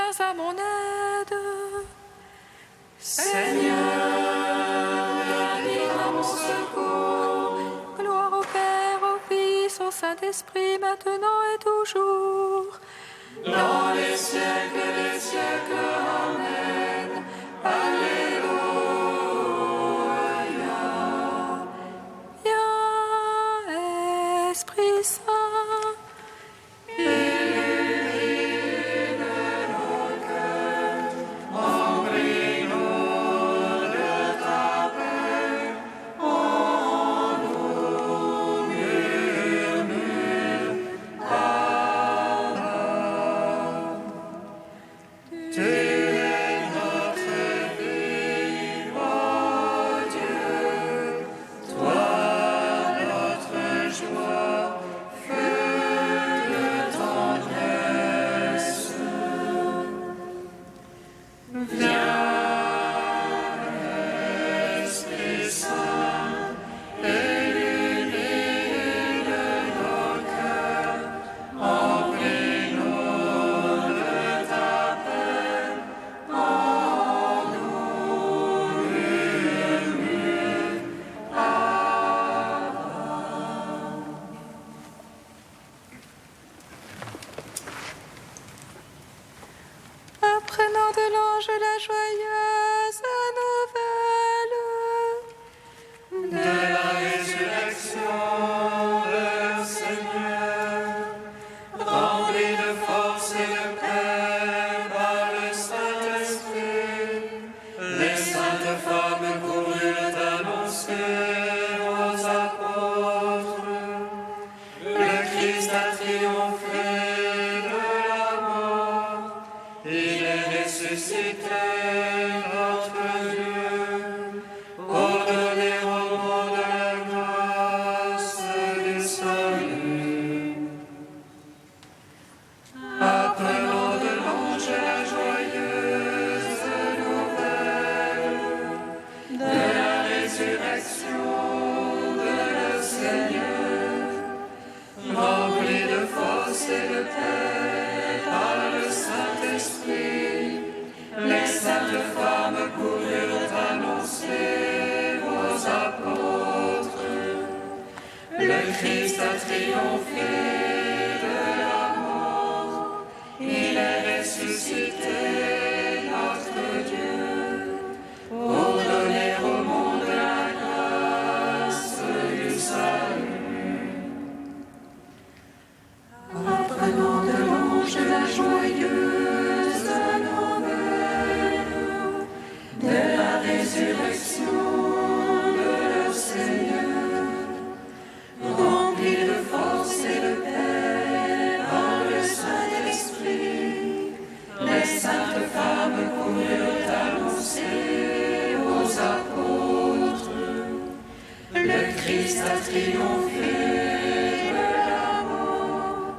viens à mon aide. Seigneur, viens à mon secours. Gloire au Père, au Fils, au Saint-Esprit, maintenant et toujours. Dans les siècles des siècles, Amen. Alléluia. Viens, Esprit Saint. Illumine nos cœurs, remplis-nous de ta paix. En nous murmure pardon. Tu es notre vie, ô Dieu, toi notre joie, feu de tendresse. Viens, Esprit Saint, illumine nos cœurs, remplis-nous de ta paix. En nous murmure Apprenant de l'ange la joyeuse nouvelle. de la résurrection de Seigneur, rempli de force et de paix par le Saint-Esprit, les saintes femmes coururent annoncer aux apôtres: le Christ a triomphé de la mort, il est ressuscité, notre Dieu, pour donner au monde la grâce du salut. Apprenant de l'ange la joyeuse nouvelle de la résurrection de le Seigneur, rempli de force et de paix par le Saint-Esprit, les saintes femmes coururent annoncer aux apôtres: le Christ a triomphé de la mort, il est ressuscité, notre Dieu, pour donner au monde la grâce du salut. Apprenant de l'ange la joyeuse nouvelle de la résurrection de le Seigneur, rempli de force et de paix par le Saint-Esprit, les saintes femmes coururent annoncer aux apôtres: le Christ a triomphé de la mort,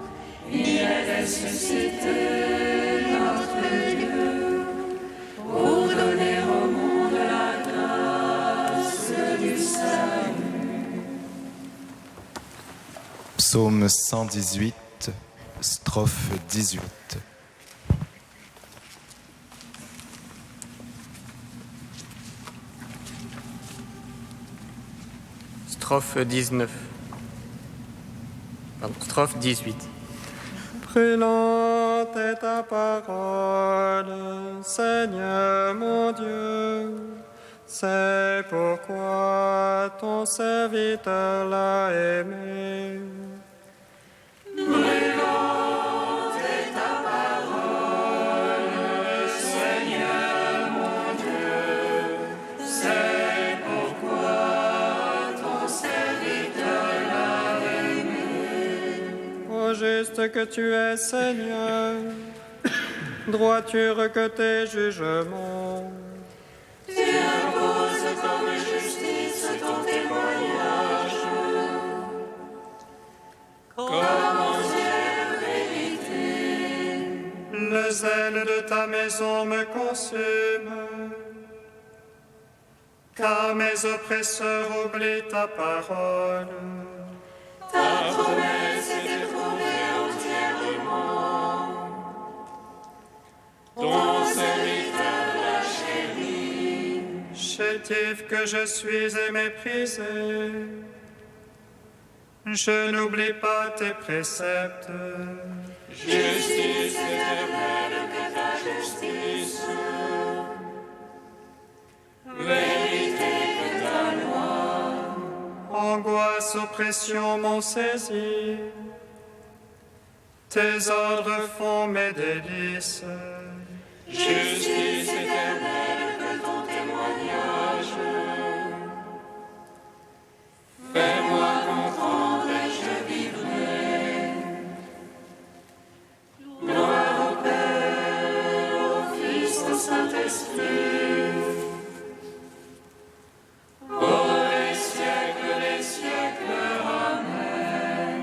il est ressuscité, notre Dieu, pour donner au monde la grâce du salut. Psaume 118, strophe 18. Strophe 19. Strophe 18. Brûlante est ta parole, Seigneur mon Dieu. C'est pourquoi ton serviteur l'a aimé. Brûlante est ta parole, Seigneur mon Dieu. C'est pourquoi ton serviteur l'a aimé. Ô juste que tu es, Seigneur, droiture que tes jugements. Tu imposes comme justice ton témoignage. Comme entière vérité. Le zèle de ta maison me consume, car mes oppresseurs oublient ta parole. Ta promesse est éprouvée entièrement. ton serviteur l'a chéri. Chétif que je suis et méprisé, je n'oublie pas tes préceptes. Justice éternelle que ta justice, vérité que ta loi. Angoisse, oppression m'ont saisi, tes ordres font mes délices. Justice éternelle que ton témoignage, fais-moi comprendre et je vivrai. Gloire au Père, au Fils, au Saint-Esprit, pour les siècles des siècles. Amen.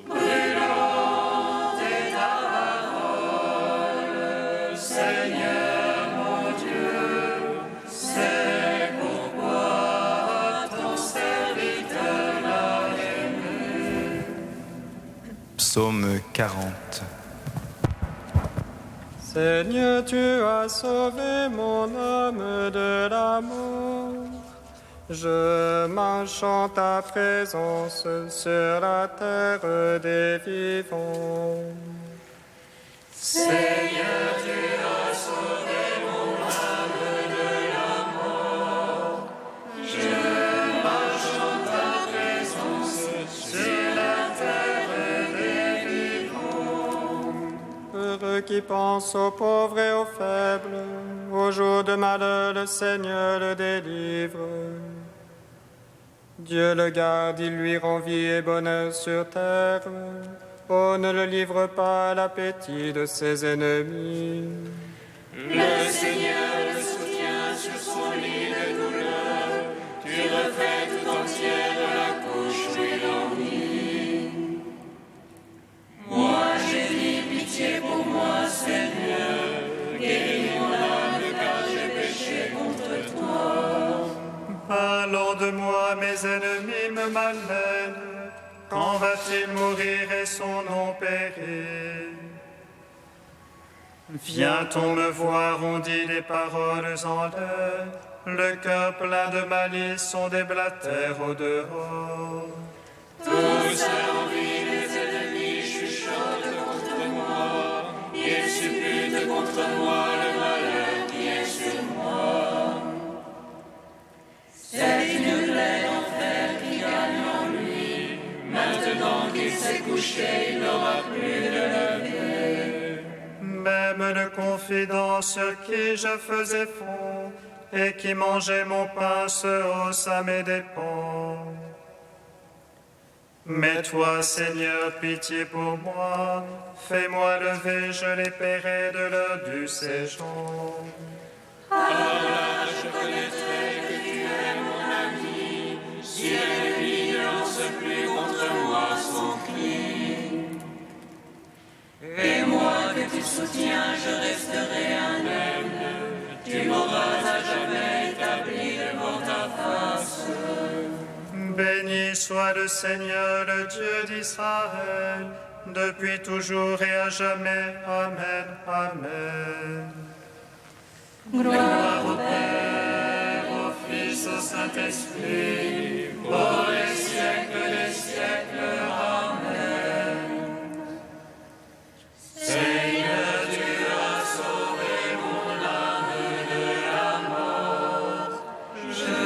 Brûlante est ta parole, Seigneur mon Dieu, c'est pourquoi ton serviteur l'a aimé. Psaume 40. Seigneur, tu as sauvé mon âme de la mort. Je m'enchante ta présence sur la terre des vivants. Seigneur, tu as sauvé mon âme de la mort. Je m'enchante ta présence sur la terre des vivants. Heureux qui pense aux pauvres et aux faibles, au jour de malheur, le Seigneur le délivre. Dieu le garde, il lui rend vie et bonheur sur terre. Oh, ne le livre pas à l'appétit de ses ennemis. Le Seigneur le soutient sur son lit de douleur. Tu refais tout entière la couche où il endit. Moi j'ai dit pitié pour moi, Seigneur. Guéris mon âme car j'ai péché contre toi. Allons de moi, mes ennemis me malmènent. Quand va-t-il mourir et son nom périr? Vient-on me voir, on dit des paroles en l'air. Le cœur plein de malice sont des blatères au dehors. Tous à l'envie des ennemis chuchotent contre moi. Ils supputent contre moi le malheur qui est sur moi. C'est une plaie d'enfer qui gagne en lui. Maintenant qu'il s'est couché, il n'aura plus de lever. Même le confident sur qui je faisais fond et qui mangeait mon pain se hausse à mes dépens. Mais toi, Seigneur, pitié pour moi, fais-moi lever, je les paierai de l'heure du séjour. Alors je connaîtrai que tu es mon ami, si l'ennemi ne lance plus contre moi son cri. Et moi que tu soutiens, je resterai indemne, tu m'auras à jamais établi devant ta face. Béni soit le Seigneur, le Dieu d'Israël, depuis toujours et à jamais. Amen, amen. Gloire au Père, au Fils, au Saint-Esprit, pour les siècles des siècles. Amen. Seigneur, tu as sauvé mon âme de la mort. Je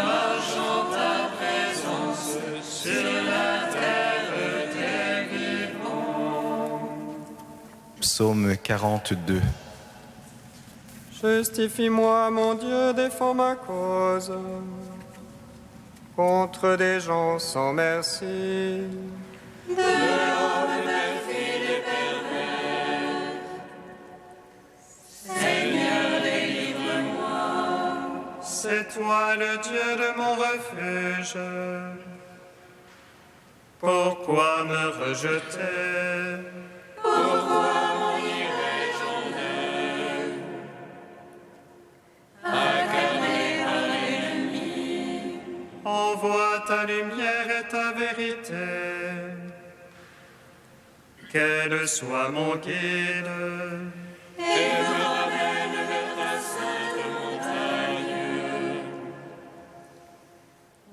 m'enchante ta présence sur la terre des vivants. Psaume 42. Justifie-moi, mon Dieu, défends ma cause contre des gens sans merci. Seigneur, délivre-moi. C'est toi le Dieu de mon refuge. Pourquoi me rejeter? Pourquoi m'en irais-je en eux? Accablé par l'ennemi. Envoie ta lumière et ta vérité. Qu'elle soit mon guide. Et me ramène vers ta sainte montagne.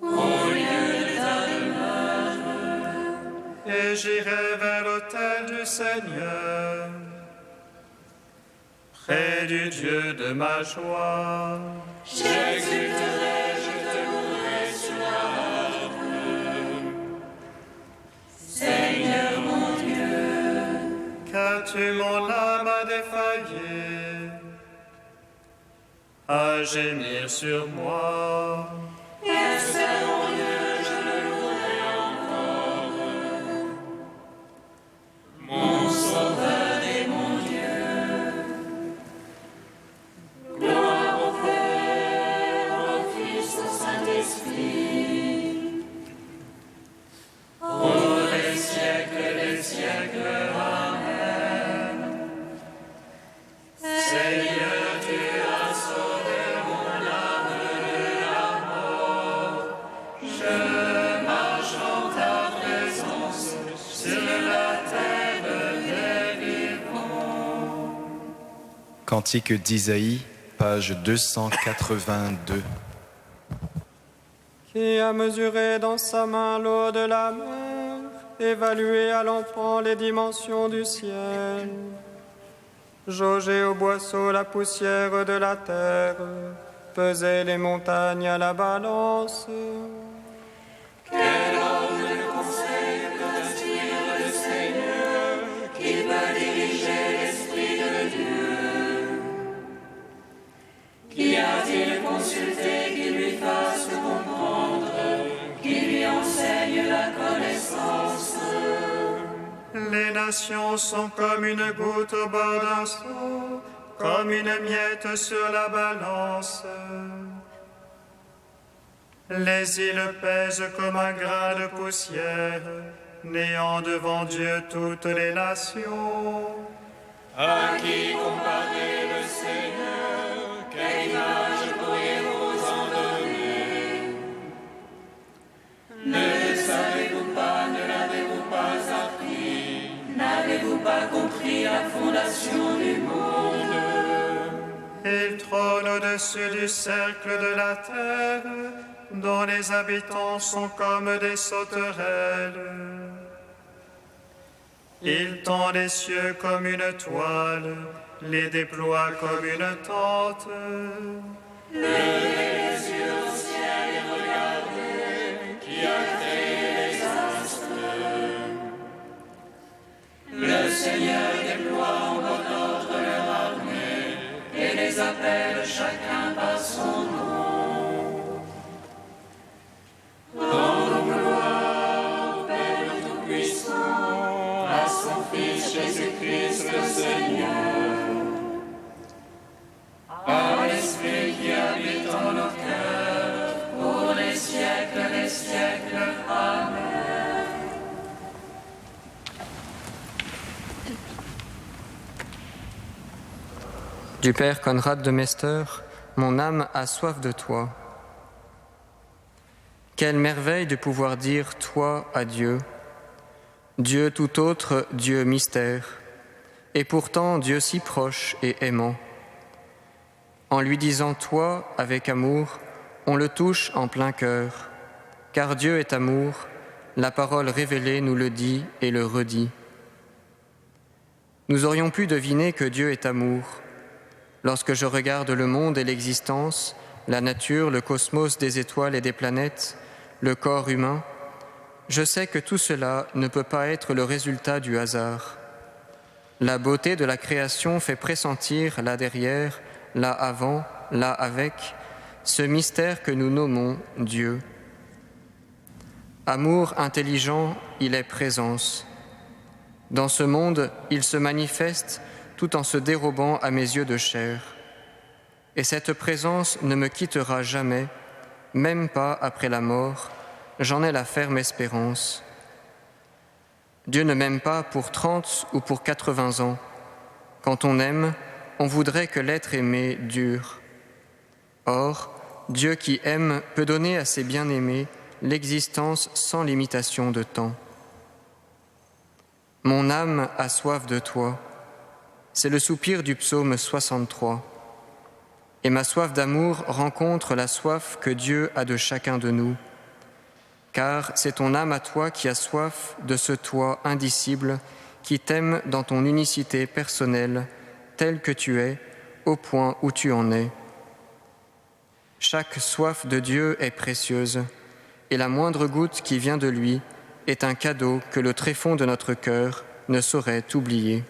Au lieu de ta demeure. Et j'irai vers l'autel du Seigneur, près du Dieu de ma joie. J'exulterai, je te louerai sur la harpe. Seigneur mon Dieu, Qu'as-tu mon âme à défaillir, à gémir sur moi? et c'est mon Dieu, je le louerai encore. Mon Sauveur et mon Dieu. Gloire au Père, au Fils, au Saint-Esprit. Pour les siècles des siècles. Amen. Seigneur, tu as sauvé mon âme de la mort. Je marche en ta présence sur la terre des vivants. Cantique d'Isaïe, page 282. Qui a mesuré dans sa main l'eau de la mer, évalué à l'enfant les dimensions du ciel, jaugé au boisseau la poussière de la terre, pesé les montagnes à la balance. Quel homme le conseil peut inspirer le Seigneur, qui peut diriger l'Esprit de Dieu? Qui a-t-il consulté qui lui fasse comprendre, qui lui enseigne la connaissance? Les nations sont comme une goutte au bord d'un seau, comme une miette sur la balance. Les îles pèsent comme un grain de poussière, n'ayant devant Dieu toutes les nations. À qui comparer le Seigneur? Quelle image pourriez-vous en donner? Ne le savez-vous pas, ne l'avez-vous pas appris? N'avez-vous pas compris la fondation du monde? Il trône au-dessus du cercle de la terre, dont les habitants sont comme des sauterelles. Il tend les cieux comme une toile, les déploie comme une tente. Levez les yeux au ciel et regardez qui a créé les astres. Le Seigneur déploie en bon ordre leur armée et les appelle chacun par son nom. Rendons gloire au Père Tout-Puissant, à son Fils Jésus-Christ le Seigneur, à l'Esprit qui habite en nos cœurs, pour les siècles des siècles. Amen. Du Père Conrad de Mester, mon âme a soif de toi. Quelle merveille de pouvoir dire toi à Dieu, Dieu tout autre, Dieu mystère, et pourtant Dieu si proche et aimant. En lui disant toi avec amour, on le touche en plein cœur, car Dieu est amour, la parole révélée nous le dit et le redit. Nous aurions pu deviner que Dieu est amour. Lorsque je regarde le monde et l'existence, la nature, le cosmos des étoiles et des planètes, le corps humain, je sais que tout cela ne peut pas être le résultat du hasard. La beauté de la création fait pressentir là derrière, là avant, là avec, ce mystère que nous nommons Dieu. Amour intelligent, il est présence. Dans ce monde, il se manifeste tout en se dérobant à mes yeux de chair. Et cette présence ne me quittera jamais, même pas après la mort, j'en ai la ferme espérance. Dieu ne m'aime pas pour 30 ou pour 80 ans. Quand on aime, on voudrait que l'être aimé dure. Or, Dieu qui aime peut donner à ses bien-aimés l'existence sans limitation de temps. Mon âme a soif de toi. C'est le soupir du psaume 63. Et ma soif d'amour rencontre la soif que Dieu a de chacun de nous. Car c'est ton âme à toi qui a soif de ce toi indicible qui t'aime dans ton unicité personnelle, tel que tu es, au point où tu en es. Chaque soif de Dieu est précieuse, et la moindre goutte qui vient de lui est un cadeau que le tréfonds de notre cœur ne saurait oublier.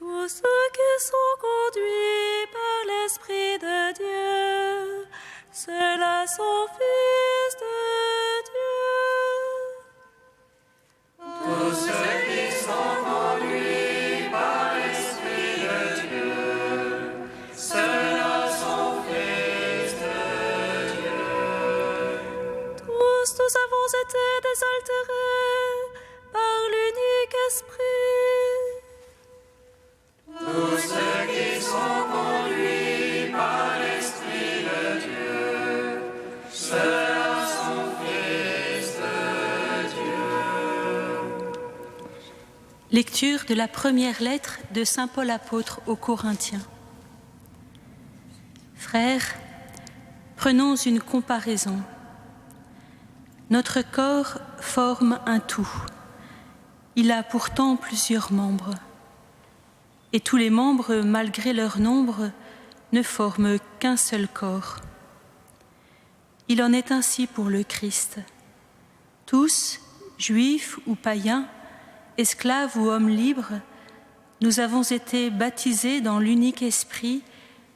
Tous ceux qui sont conduits par l'Esprit de Dieu, ceux-là sont fils de Dieu. Tous ceux qui sont conduits par l'Esprit de Dieu, ceux-là sont fils de Dieu. Tous nous avons été désaltérés par l'unique Esprit. Tous ceux qui sont conduits par l'Esprit de Dieu, ceux-là sont fils de Dieu. Lecture de la première lettre de saint Paul apôtre aux Corinthiens. Frères, prenons une comparaison. Notre corps forme un tout. Il a pourtant plusieurs membres. Et tous les membres, malgré leur nombre, ne forment qu'un seul corps. Il en est ainsi pour le Christ. Tous, juifs ou païens, esclaves ou hommes libres, nous avons été baptisés dans l'unique esprit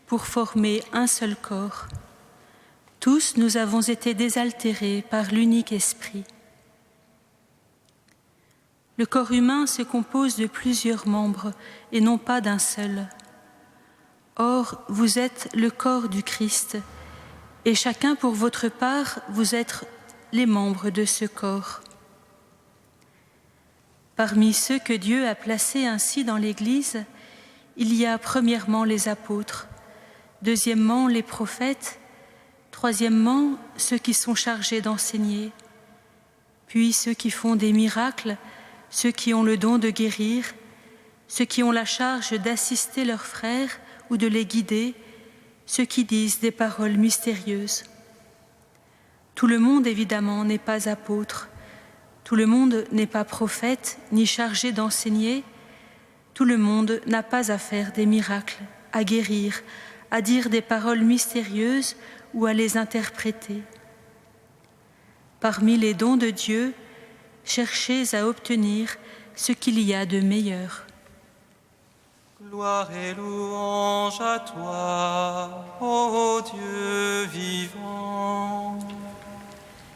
pour former un seul corps. Tous, nous avons été désaltérés par l'unique esprit. Le corps humain se compose de plusieurs membres et non pas d'un seul. Or, vous êtes le corps du Christ, et chacun pour votre part, vous êtes les membres de ce corps. Parmi ceux que Dieu a placés ainsi dans l'Église, il y a premièrement les apôtres, deuxièmement les prophètes, troisièmement ceux qui sont chargés d'enseigner, puis ceux qui font des miracles, ceux qui ont le don de guérir, ceux qui ont la charge d'assister leurs frères ou de les guider, ceux qui disent des paroles mystérieuses. Tout le monde, évidemment, n'est pas apôtre, tout le monde n'est pas prophète ni chargé d'enseigner, tout le monde n'a pas à faire des miracles, à guérir, à dire des paroles mystérieuses ou à les interpréter. Parmi les dons de Dieu, cherchez à obtenir ce qu'il y a de meilleur. Gloire et louange à toi, ô Dieu vivant.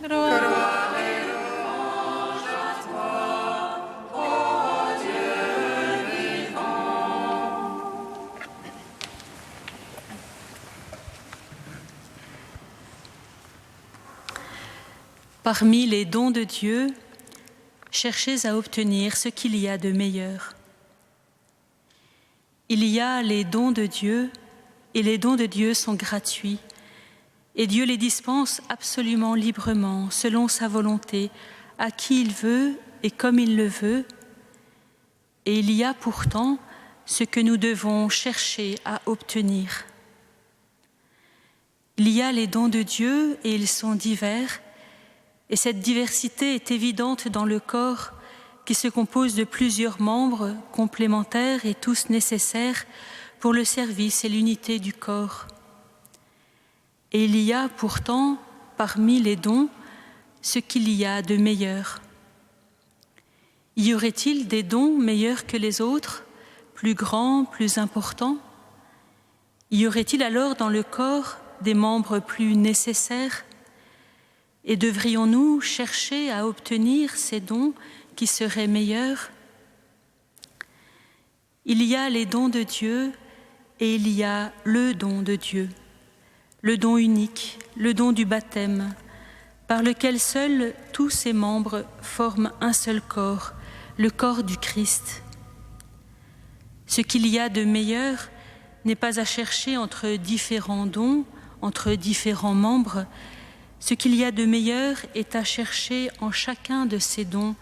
Gloire et louange à toi, ô Dieu vivant. Parmi les dons de Dieu, cherchez à obtenir ce qu'il y a de meilleur. Il y a les dons de Dieu, et les dons de Dieu sont gratuits, et Dieu les dispense absolument librement, selon sa volonté, à qui il veut et comme il le veut. Et il y a pourtant ce que nous devons chercher à obtenir. Il y a les dons de Dieu et ils sont divers, et cette diversité est évidente dans le corps qui se compose de plusieurs membres complémentaires et tous nécessaires pour le service et l'unité du corps. Et il y a pourtant, parmi les dons, ce qu'il y a de meilleur. Y aurait-il des dons meilleurs que les autres, plus grands, plus importants? Y aurait-il alors dans le corps des membres plus nécessaires? Et devrions-nous chercher à obtenir ces dons qui seraient meilleurs? Il y a les dons de Dieu et il y a le don de Dieu, le don unique, le don du baptême, par lequel seuls tous ses membres forment un seul corps, le corps du Christ. Ce qu'il y a de meilleur n'est pas à chercher entre différents dons, entre différents membres. Ce qu'il y a de meilleur est à chercher en chacun de ces dons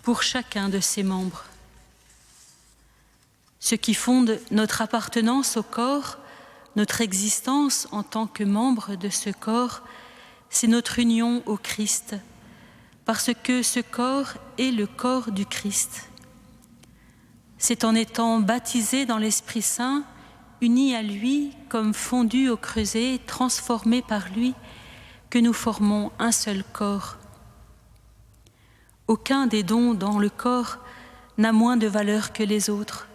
pour chacun de ses membres. Ce qui fonde notre appartenance au corps, notre existence en tant que membre de ce corps, c'est notre union au Christ, parce que ce corps est le corps du Christ. C'est en étant baptisés dans l'Esprit Saint, unis à lui comme fondus au creuset, transformés par lui, que nous formons un seul corps. Aucun des dons dans le corps n'a moins de valeur que les autres,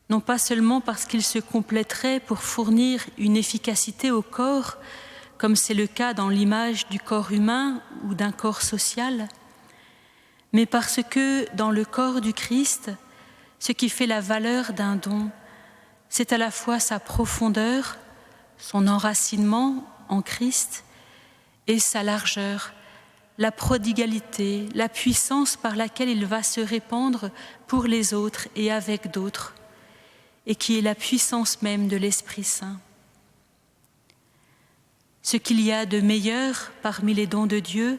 non pas seulement parce qu'ils se compléteraient pour fournir une efficacité au corps, comme c'est le cas dans l'image du corps humain ou d'un corps social, mais parce que dans le corps du Christ, ce qui fait la valeur d'un don, c'est à la fois sa profondeur, son enracinement en Christ, et sa largeur, la prodigalité, la puissance par laquelle il va se répandre pour les autres et avec d'autres, et qui est la puissance même de l'Esprit Saint. Ce qu'il y a de meilleur parmi les dons de Dieu,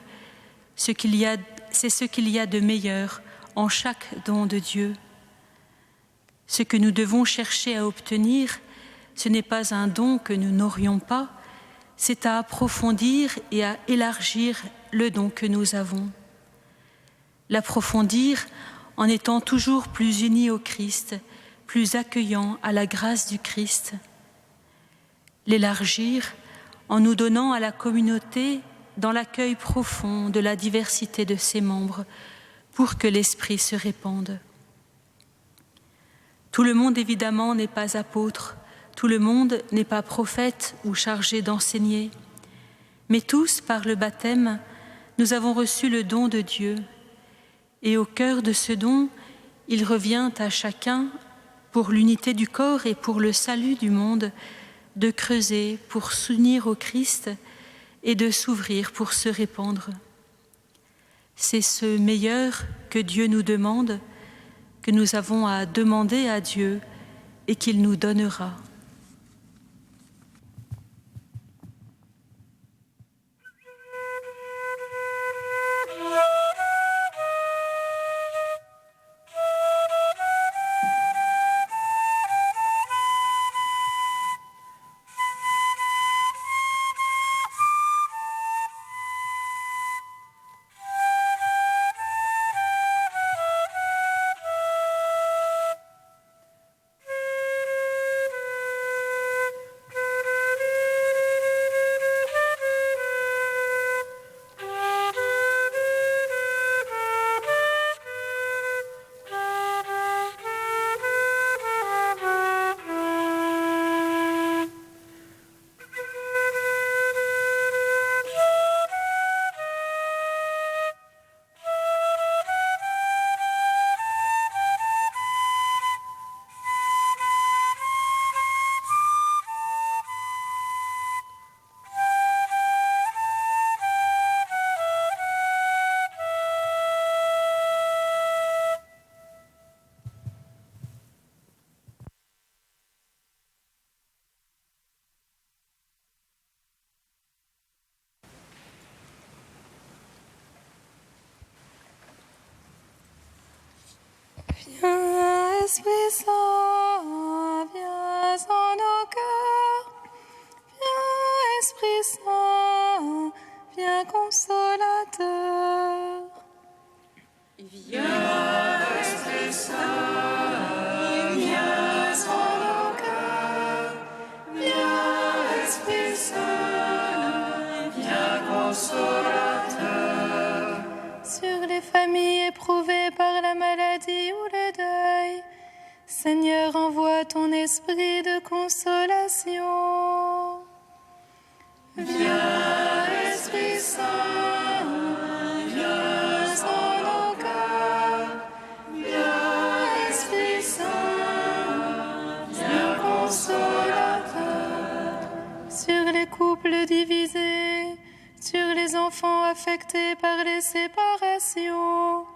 c'est ce qu'il y a de meilleur en chaque don de Dieu. Ce que nous devons chercher à obtenir, ce n'est pas un don que nous n'aurions pas, c'est à approfondir et à élargir le don que nous avons. L'approfondir en étant toujours plus unis au Christ, plus accueillants à la grâce du Christ. L'élargir en nous donnant à la communauté dans l'accueil profond de la diversité de ses membres pour que l'Esprit se répande. Tout le monde évidemment n'est pas apôtre, tout le monde n'est pas prophète ou chargé d'enseigner, mais tous, par le baptême, nous avons reçu le don de Dieu. Et au cœur de ce don, il revient à chacun, pour l'unité du corps et pour le salut du monde, de creuser pour s'unir au Christ et de s'ouvrir pour se répandre. C'est ce meilleur que Dieu nous demande, que nous avons à demander à Dieu et qu'il nous donnera. Esprit Saint, viens en nos cœurs. Viens, Esprit Saint, viens consolateur. Viens, Esprit Saint, viens en nos cœurs. Viens, Esprit Saint, viens consolateur. Sur les familles éprouvées par la maladie ou le deuil, Seigneur, envoie ton esprit de consolation. Viens, Esprit Saint, viens en nos cœurs. Viens, Esprit Saint, viens consolateur. Sur les couples divisés, sur les enfants affectés par les séparations,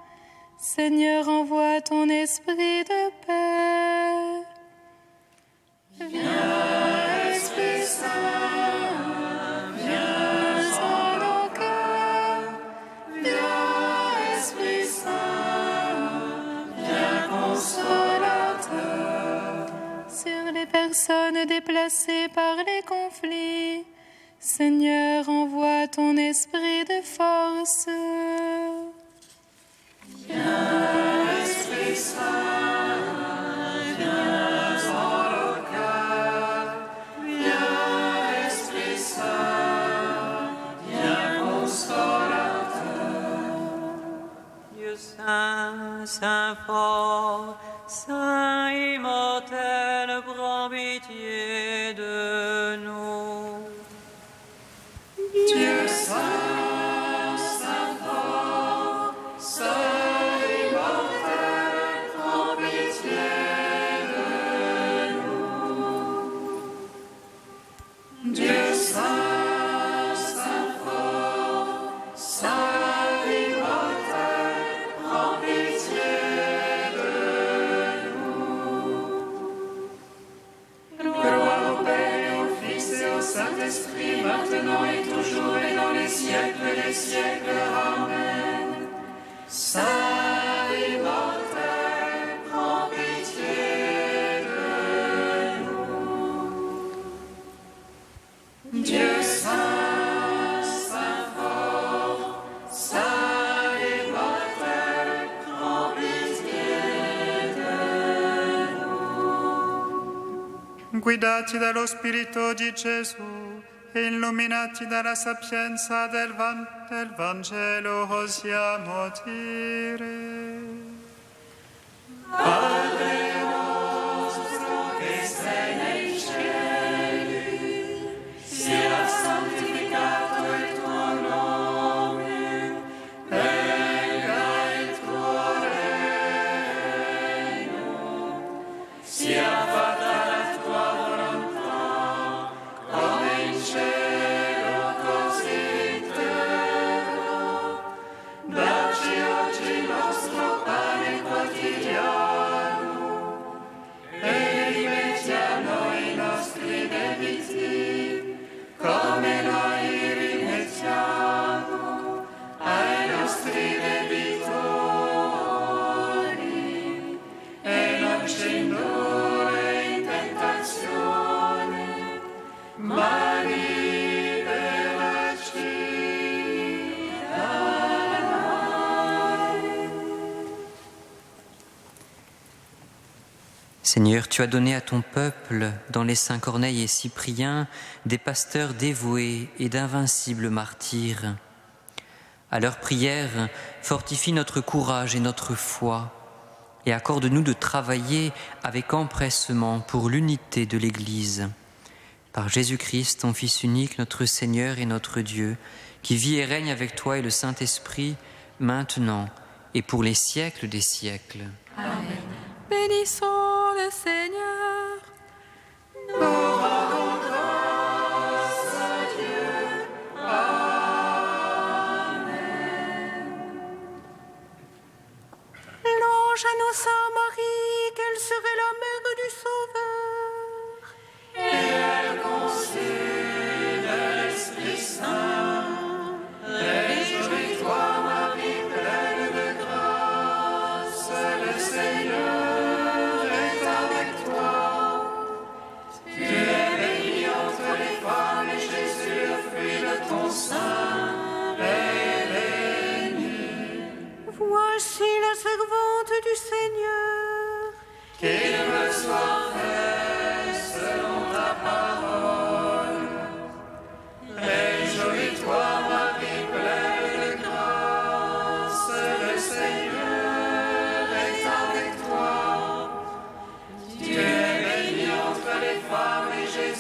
Seigneur, envoie ton esprit de paix. Viens, Esprit Saint, viens en nos cœurs. Viens, Esprit Saint, viens consolateur. Sur les personnes déplacées par les conflits, Seigneur, envoie ton esprit de force. Viens, Esprit Saint, viens en nos cœurs. Viens, Esprit Saint, viens consolateur. Dieu saint, saint fort, saint immortel, prends pitié de nous. Dieu saint, saint fort, saint immortel, prends pitié de nous. Dieu saint, saint fort, saint immortel, prends pitié de nous. Gloire au Père et au Fils et au Saint-Esprit, maintenant et toujours et dans les siècles des siècles. Amen. Saint immortel, prends pitié de nous. Dieu saint, saint fort, saint immortel, prends pitié de nous. Guidati dallo Spirito di Gesù e illuminati dalla sapienza del Vangelo, osiamo dire: Padre nostro che sei nei cieli, sia santificato il tuo nome, venga il tuo regno, sia fatta la tua volontà, come in cielo così in terra. Dacci oggi il nostro pane quotidiano e rimetti a noi i nostri debiti, come noi rimettiamo ai nostri debitori, e non ci indurre in tentazione, ma liberaci dal male. Seigneur, tu as donné à ton peuple, dans les saints Corneille et Cyprien, des pasteurs dévoués et d'invincibles martyrs. À leur prière, fortifie notre courage et notre foi, et accorde-nous de travailler avec empressement pour l'unité de l'Église. Par Jésus-Christ, ton Fils unique, notre Seigneur et notre Dieu, qui vit et règne avec toi et le Saint-Esprit, maintenant et pour les siècles des siècles. Bénissons le Seigneur. Nous rendons grâce à Dieu. Amen. Louange à nos saints Marie, qu'elle serait la mère du Sauveur. Et elle conçut de l'Esprit Saint. Réjouis-toi, Marie, pleine de grâce, le Seigneur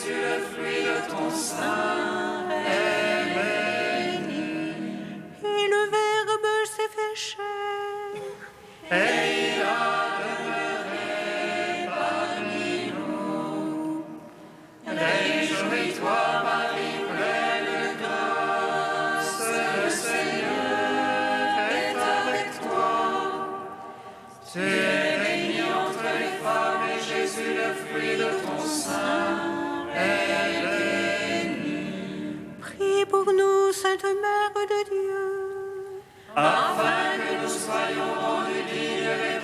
Jésus, le fruit de ton sein, est béni. Et le Verbe s'est fait chair. Et il a demeuré parmi nous. Réjouis-toi, Marie, pleine de grâce, le Seigneur est avec toi. Tu es bénie entre les femmes, et Jésus, le fruit de ton sein, est béni. Prie pour nous, Sainte Mère de Dieu, Afin que nous soyons rendus dignes